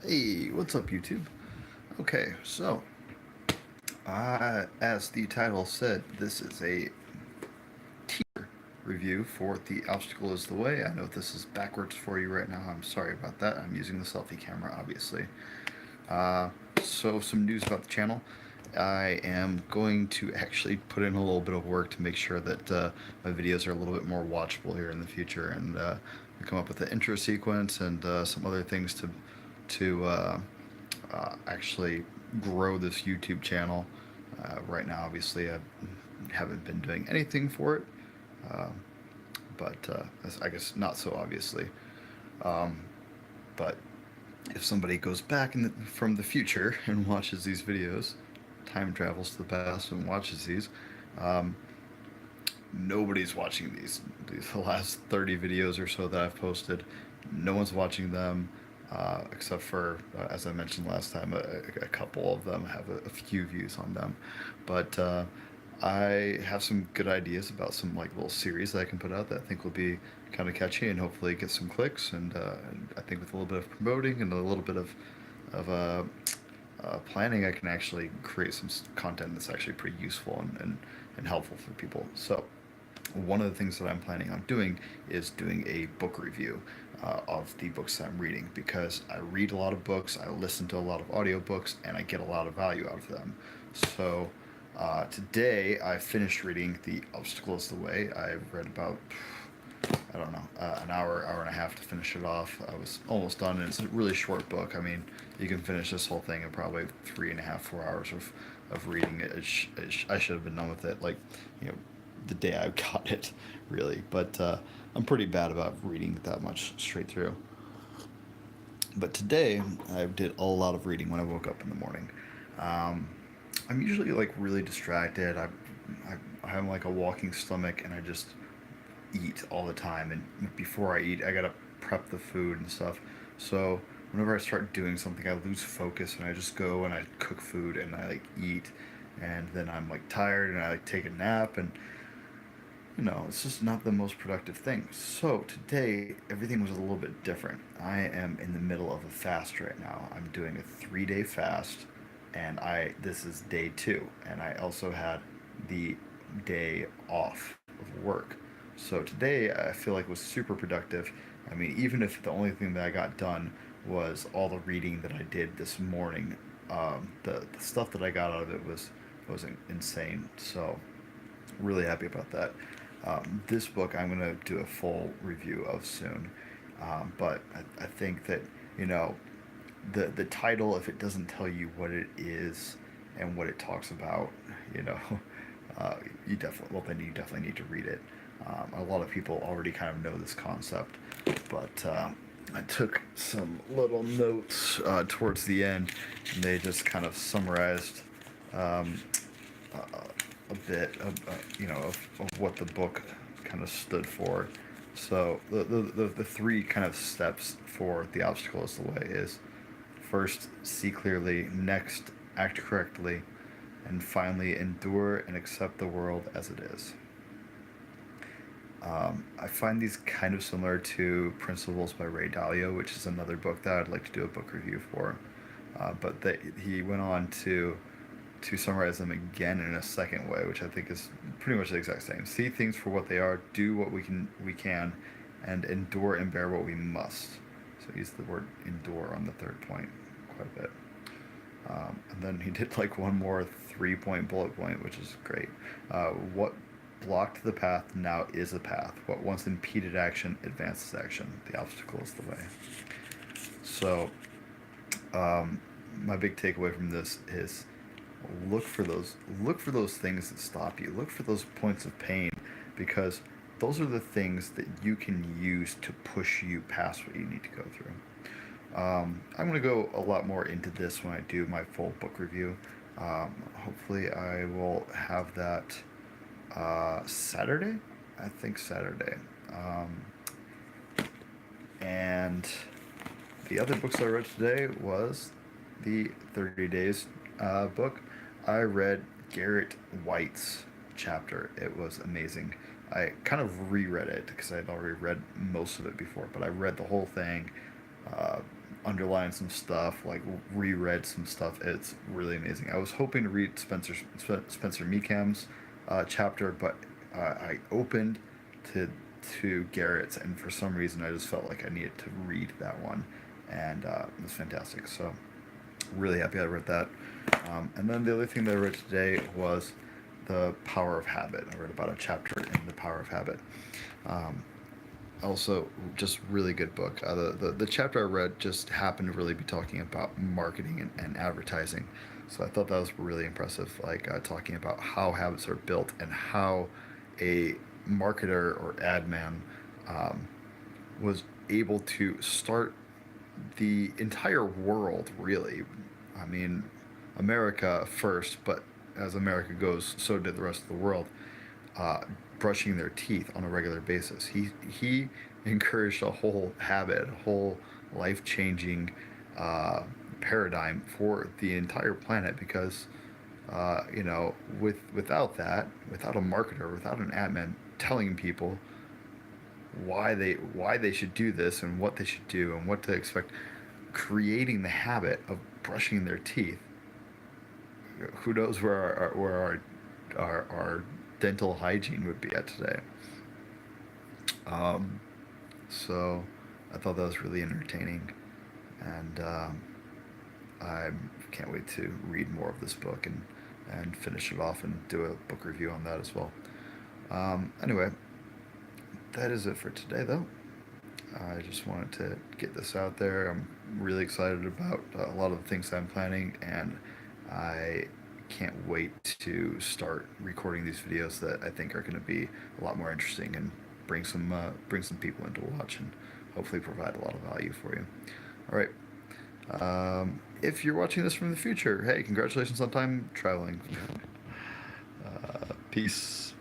Hey, what's up, YouTube? Okay, so, as the title said, this is a tier review for The Obstacle is the Way. I know this is backwards for you right now. I'm sorry about that. I'm using the selfie camera, obviously. Uh, so, some news about the channel. I am going to actually put in a little bit of work to make sure that my videos are a little bit more watchable here in the future, and come up with an intro sequence and some other things to actually grow this YouTube channel. Right now, obviously, I haven't been doing anything for it, uh, but I guess not so obviously. Um, but if somebody goes back from the future and watches these videos, time travels to the past and watches these, um, nobody's watching these the last 30 videos or so that I've posted. No one's watching them, except for, as I mentioned last time, a couple of them have a few views on them. But I have some good ideas about some like little series that I can put out that I think will be kind of catchy and hopefully get some clicks. And I think with a little bit of promoting and a little bit of planning, I can actually create some content that's actually pretty useful and helpful for people. So one of the things that I'm planning on doing is doing a book review of the books that I'm reading, because I read a lot of books, I listen to a lot of audiobooks, and I get a lot of value out of them. So today I finished reading The Obstacle is the Way. I've read about, I don't know, an hour and a half to finish it off. I was almost done, and it's a really short book. I mean, you can finish this whole thing in probably 3.5, 4 hours of reading it. I should have been done with it, like, you know, the day I got it, really. But I'm pretty bad about reading that much straight through. But today I did a lot of reading when I woke up in the morning. Um, I'm usually like really distracted. I am like a walking stomach, and I just eat all the time. And before I eat, I gotta prep the food and stuff. So whenever I start doing something, I lose focus, and I just go and I cook food and I like eat, and then I'm like tired and I like take a nap, and it's just not the most productive thing. So today, everything was a little bit different. I am in the middle of a fast right now. I'm doing a 3-day fast, and this is day two, and I also had the day off of work. So today, I feel like was super productive. I mean, even if the only thing that I got done was all the reading that I did this morning, the stuff that I got out of it was insane. So really happy about that. This book I'm going to do a full review of soon. But I think that, you know, the title, if it doesn't tell you what it is and what it talks about, you know, then you definitely need to read it. A lot of people already kind of know this concept, but I took some little notes towards the end, and they just kind of summarized um, a bit of what the book kind of stood for. So the three kind of steps for The Obstacle is the Way is: first, see clearly; next, act correctly; and finally, endure and accept the world as it is. I find these kind of similar to Principles by Ray Dalio, which is another book that I'd like to do a book review for. He went on to summarize them again in a second way, which I think is pretty much the exact same. See things for what they are, do what we can, and endure and bear what we must. So he used the word endure on the third point quite a bit. And then he did like one more 3-point bullet point, which is great. What blocked the path now is the path. What once impeded action advances action. The obstacle is the way. So, my big takeaway from this is look for those things that stop you. Look for those points of pain, because those are the things that you can use to push you past what you need to go through. I'm going to go a lot more into this when I do my full book review. Hopefully, I will have that Saturday. I think Saturday. And the other books I read today was the 30 Days book. I read Garrett White's chapter. It was amazing. I kind of reread it because I had already read most of it before, but I read the whole thing. Uh, underlined some stuff, like reread some stuff. It's really amazing. I was hoping to read Spencer Meekam's chapter, but I opened to Garrett's, and for some reason I just felt like I needed to read that one, and it was fantastic. So really happy I read that. And then the other thing that I read today was The Power of Habit. I read about a chapter in The Power of Habit. Um, Also, just really good book. The chapter I read just happened to really be talking about marketing and advertising. So I thought that was really impressive, like talking about how habits are built and how a marketer or ad man um, was able to start the entire world, really. I mean, America first, but as America goes, so did the rest of the world. Uh, Brushing their teeth on a regular basis. He encouraged a whole habit, a whole life changing uh, paradigm for the entire planet because without that, without a marketer, without an admin telling people why they should do this and what they should do and what to expect, creating the habit of brushing their teeth. Who knows where our dental hygiene would be at today? Um, so I thought that was really entertaining, and I can't wait to read more of this book and finish it off and do a book review on that as well. Anyway, that is it for today, though. I just wanted to get this out there. I'm really excited about a lot of the things I'm planning, and I can't wait to start recording these videos that I think are going to be a lot more interesting and bring some people in to watch and hopefully provide a lot of value for you. All right. If you're watching this from the future, hey, congratulations on time traveling. Peace.